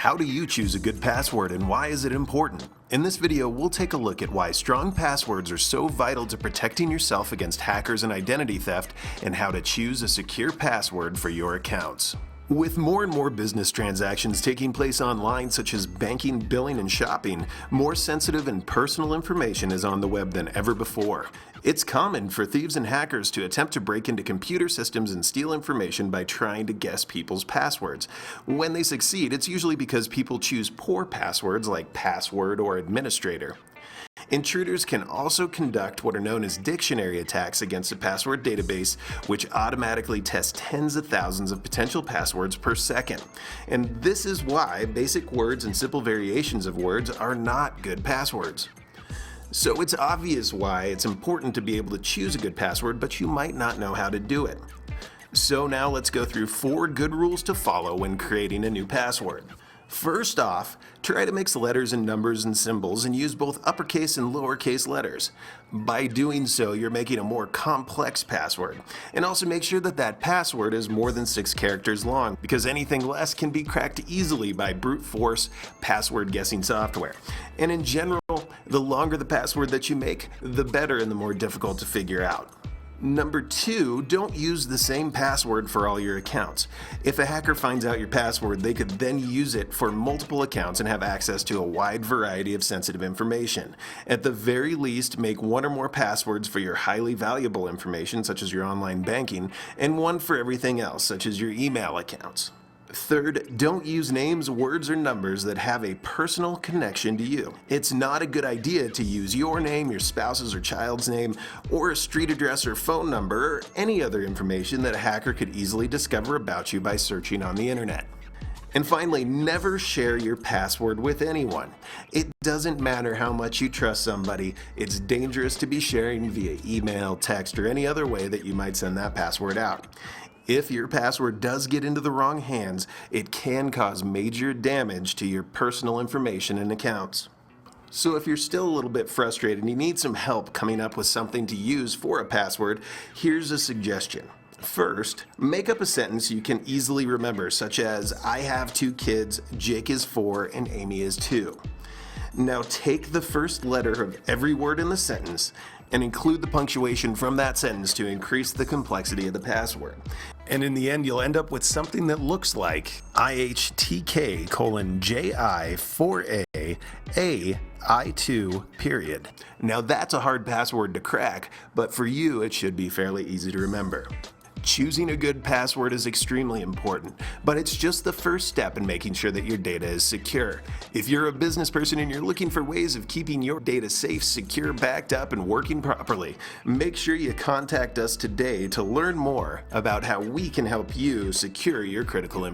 How do you choose a good password and why is it important? In this video, we'll take a look at why strong passwords are so vital to protecting yourself against hackers and identity theft, and how to choose a secure password for your accounts. With more and more business transactions taking place online, such as banking, billing, and shopping, more sensitive and personal information is on the web than ever before. It's common for thieves and hackers to attempt to break into computer systems and steal information by trying to guess people's passwords. When they succeed, it's usually because people choose poor passwords like password or administrator. Intruders can also conduct what are known as dictionary attacks against a password database, which automatically tests tens of thousands of potential passwords per second. And this is why basic words and simple variations of words are not good passwords. So it's obvious why it's important to be able to choose a good password, but you might not know how to do it. So now let's go through 4 good rules to follow when creating a new password. First off, try to mix letters and numbers and symbols and use both uppercase and lowercase letters. By doing so, you're making a more complex password. And also make sure that that password is more than 6 characters long, because anything less can be cracked easily by brute force password guessing software. And in general, the longer the password that you make, the better and the more difficult to figure out. Number 2, don't use the same password for all your accounts. If a hacker finds out your password, they could then use it for multiple accounts and have access to a wide variety of sensitive information. At the very least, make 1 or more passwords for your highly valuable information, such as your online banking, and 1 for everything else, such as your email accounts. Third, don't use names, words, or numbers that have a personal connection to you. It's not a good idea to use your name, your spouse's or child's name, or a street address or phone number, or any other information that a hacker could easily discover about you by searching on the internet. And finally, never share your password with anyone. It doesn't matter how much you trust somebody, it's dangerous to be sharing via email, text, or any other way that you might send that password out. If your password does get into the wrong hands, it can cause major damage to your personal information and accounts. So if you're still a little bit frustrated and you need some help coming up with something to use for a password, here's a suggestion. First, make up a sentence you can easily remember, such as, I have 2 kids, Jake is 4, and Amy is 2. Now take the first letter of every word in the sentence and include the punctuation from that sentence to increase the complexity of the password. And in the end, you'll end up with something that looks like IHTK:JI4A AI2 . Now that's a hard password to crack, but for you it should be fairly easy to remember. Choosing a good password is extremely important, but it's just the first step in making sure that your data is secure. If you're a business person and you're looking for ways of keeping your data safe, secure, backed up, and working properly, make sure you contact us today to learn more about how we can help you secure your critical information.